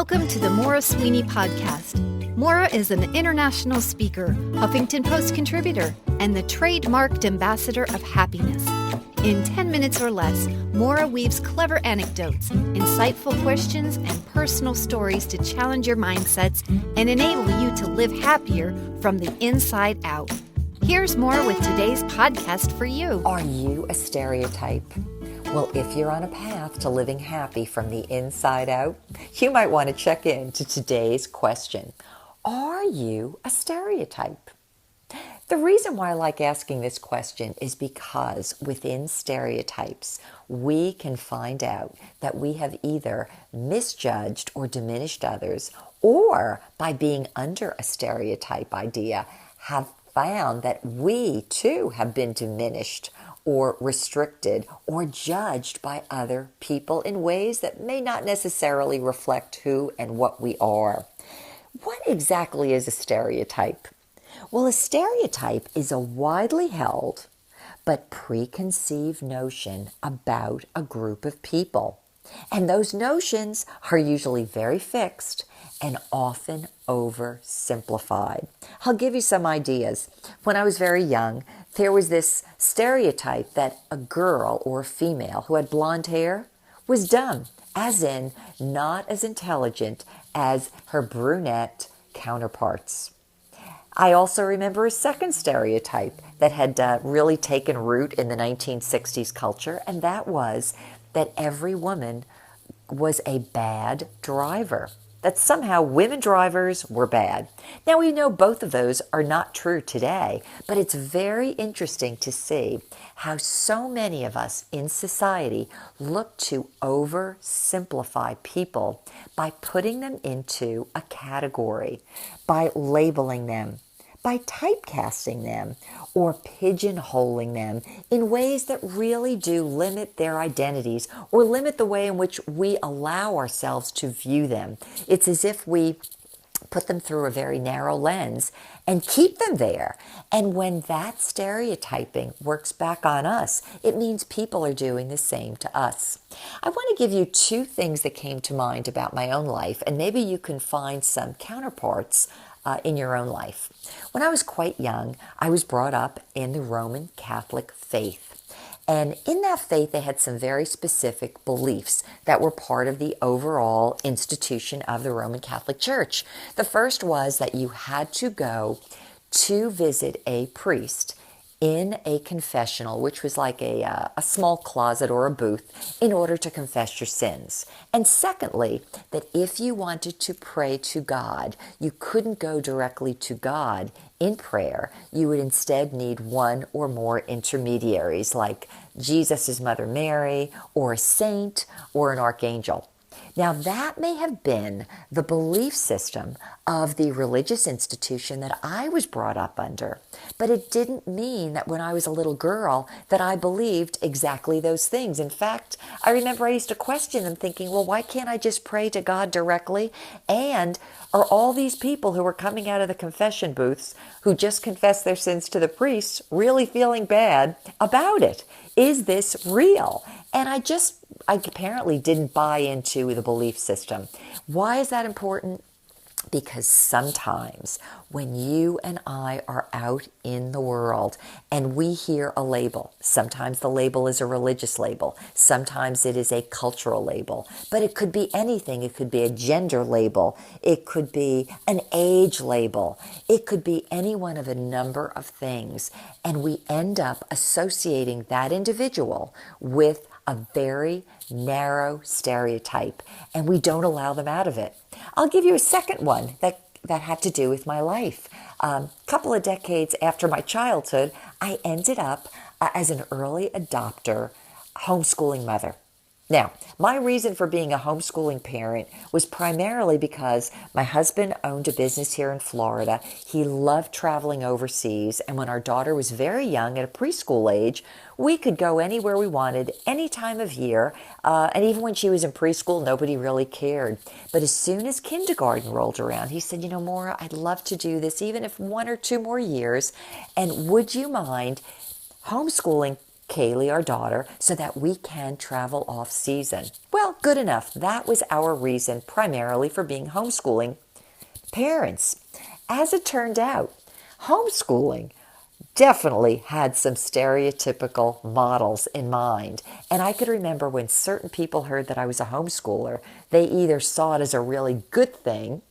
Welcome to the Maura Sweeney podcast. Maura is an international speaker, Huffington Post contributor, and the trademarked ambassador of happiness. In 10 minutes or less, Maura weaves clever anecdotes, insightful questions, and personal stories to challenge your mindsets and enable you to live happier from the inside out. Here's Maura with today's podcast for you. Are you a stereotype? Well, if you're on a path to living happy from the inside out, you might want to check in to today's question. Are you a stereotype? The reason why I like asking this question is because within stereotypes, we can find out that we have either misjudged or diminished others, or by being under a stereotype idea, have found that we too have been diminished or restricted or judged by other people in ways that may not necessarily reflect who and what we are. What exactly is a stereotype? Well, a stereotype is a widely held but preconceived notion about a group of people. And those notions are usually very fixed and often oversimplified. I'll give you some ideas. When I was very young, there was this stereotype that a girl or a female who had blonde hair was dumb, as in not as intelligent as her brunette counterparts. I also remember a second stereotype that had really taken root in the 1960s culture, and that was that every woman was a bad driver, that somehow women drivers were bad. Now, we know both of those are not true today, but it's very interesting to see how so many of us in society look to oversimplify people by putting them into a category, by labeling them, by typecasting them, or pigeonholing them in ways that really do limit their identities or limit the way in which we allow ourselves to view them. It's as if we put them through a very narrow lens and keep them there. And when that stereotyping works back on us, it means people are doing the same to us. I want to give you two things that came to mind about my own life, and maybe you can find some counterparts in your own life. When I was quite young, I was brought up in the Roman Catholic faith. And in that faith, they had some very specific beliefs that were part of the overall institution of the Roman Catholic Church. The first was that you had to go to visit a priest in a confessional, which was like a small closet or a booth, in order to confess your sins. And secondly, that if you wanted to pray to God, you couldn't go directly to God in prayer. You would instead need one or more intermediaries, like Jesus' Mother Mary, or a saint, or an archangel. Now, that may have been the belief system of the religious institution that I was brought up under, but it didn't mean that when I was a little girl that I believed exactly those things. In fact, I remember I used to question them thinking, well, why can't I just pray to God directly? And are all these people who are coming out of the confession booths who just confessed their sins to the priests really feeling bad about it? Is this real? And I apparently didn't buy into the belief system. Why is that important? Because sometimes when you and I are out in the world and we hear a label, sometimes the label is a religious label, sometimes it is a cultural label, but it could be anything. It could be a gender label, it could be an age label, it could be any one of a number of things, and we end up associating that individual with a very narrow stereotype, and we don't allow them out of it. I'll give you a second one that had to do with my life. A couple of decades after my childhood, I ended up as an early adopter homeschooling mother. Now, my reason for being a homeschooling parent was primarily because my husband owned a business here in Florida. He loved traveling overseas, and when our daughter was very young, at a preschool age, we could go anywhere we wanted, any time of year, and even when she was in preschool, nobody really cared. But as soon as kindergarten rolled around, he said, Maura, I'd love to do this, even if 1 or 2 more years, and would you mind homeschooling Kaylee, our daughter, so that we can travel off season. Well, good enough. That was our reason primarily for being homeschooling parents. As it turned out, homeschooling definitely had some stereotypical models in mind. And I could remember when certain people heard that I was a homeschooler, they either saw it as a really good thing.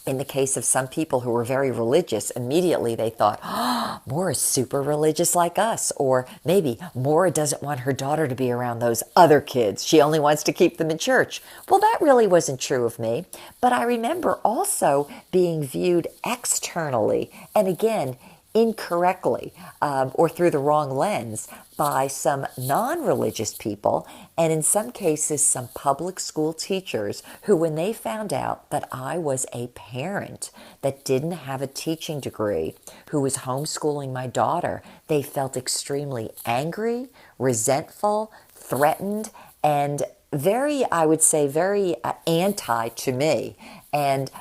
In the case of some people who were very religious, immediately they thought, oh, Maura's super religious like us. Or maybe Maura doesn't want her daughter to be around those other kids. She only wants to keep them in church. Well, that really wasn't true of me. But I remember also being viewed externally, and again, incorrectly or through the wrong lens by some non-religious people, and in some cases some public school teachers who, when they found out that I was a parent that didn't have a teaching degree, who was homeschooling my daughter, they felt extremely angry, resentful, threatened, and very, I would say, very anti to me. And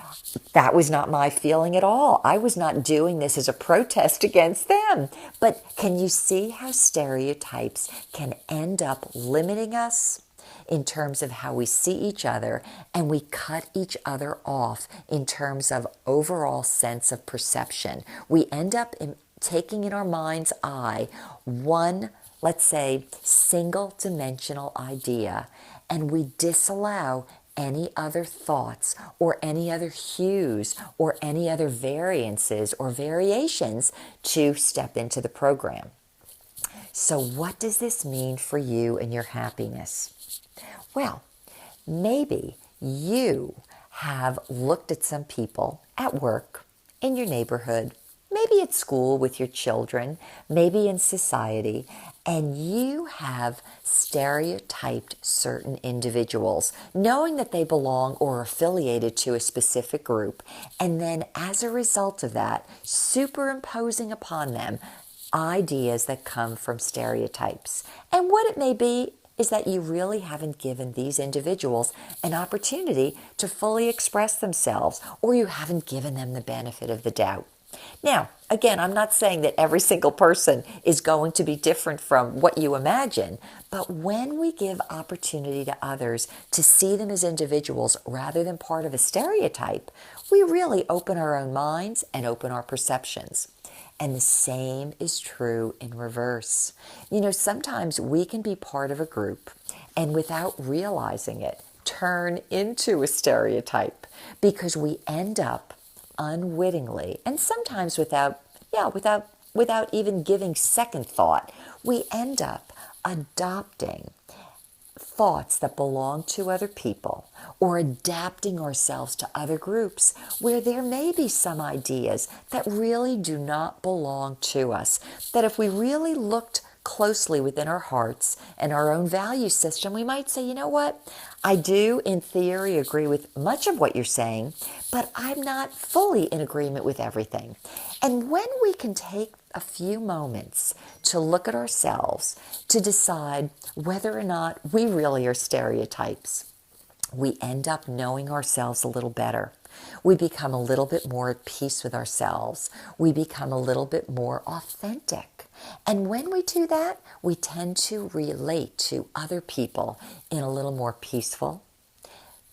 that was not my feeling at all. I was not doing this as a protest against them. But can you see how stereotypes can end up limiting us in terms of how we see each other, and we cut each other off in terms of overall sense of perception? We end up taking in our mind's eye one, let's say, single-dimensional idea, and we disallow any other thoughts or any other hues or any other variances or variations to step into the program. So what does this mean for you and your happiness? Well, maybe you have looked at some people at work, in your neighborhood, maybe at school with your children, maybe in society, and you have stereotyped certain individuals, knowing that they belong or are affiliated to a specific group, and then as a result of that, superimposing upon them ideas that come from stereotypes. And what it may be is that you really haven't given these individuals an opportunity to fully express themselves, or you haven't given them the benefit of the doubt. Now, again, I'm not saying that every single person is going to be different from what you imagine, but when we give opportunity to others to see them as individuals rather than part of a stereotype, we really open our own minds and open our perceptions. And the same is true in reverse. You know, sometimes we can be part of a group and without realizing it, turn into a stereotype because we end up unwittingly, and sometimes without even giving second thought, we end up adopting thoughts that belong to other people, or adapting ourselves to other groups where there may be some ideas that really do not belong to us, that if we really looked closely within our hearts and our own value system, we might say, you know what, I do in theory agree with much of what you're saying, but I'm not fully in agreement with everything. And when we can take a few moments to look at ourselves, to decide whether or not we really are stereotypes, we end up knowing ourselves a little better. We become a little bit more at peace with ourselves. We become a little bit more authentic. And when we do that, we tend to relate to other people in a little more peaceful,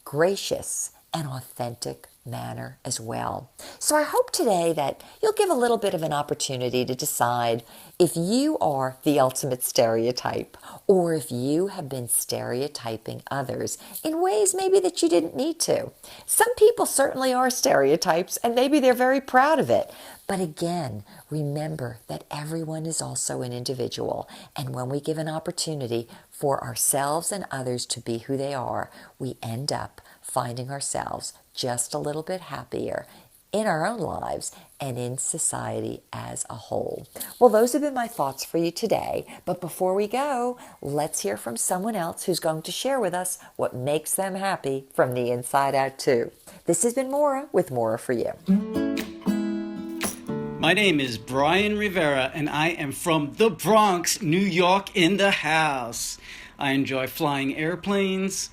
gracious, and authentic manner as well. So I hope today that you'll give a little bit of an opportunity to decide if you are the ultimate stereotype, or if you have been stereotyping others in ways maybe that you didn't need to. Some people certainly are stereotypes, and maybe they're very proud of it. But again, remember that everyone is also an individual, and when we give an opportunity for ourselves and others to be who they are, we end up finding ourselves just a little bit happier in our own lives and in society as a whole. Well, those have been my thoughts for you today. But before we go, let's hear from someone else who's going to share with us what makes them happy from the inside out too. This has been Maura with Maura for You. My name is Brian Rivera, and I am from the Bronx, New York, in the house. I enjoy flying airplanes,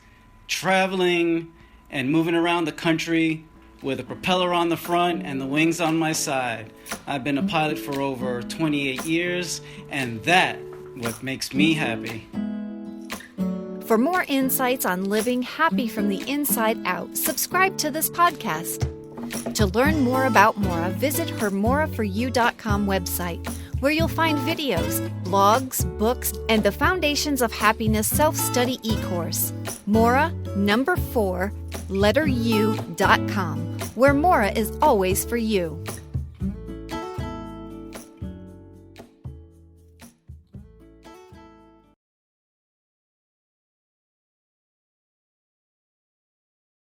traveling, and moving around the country with a propeller on the front and the wings on my side. I've been a pilot for over 28 years, and that what makes me happy. For more insights on living happy from the inside out, subscribe to this podcast. To learn more about Maura, visit her moraforyou.com website, where you'll find videos, blogs, books, and the Foundations of Happiness self-study e-course. Maura, 4, letter U.com, where Maura is always for you.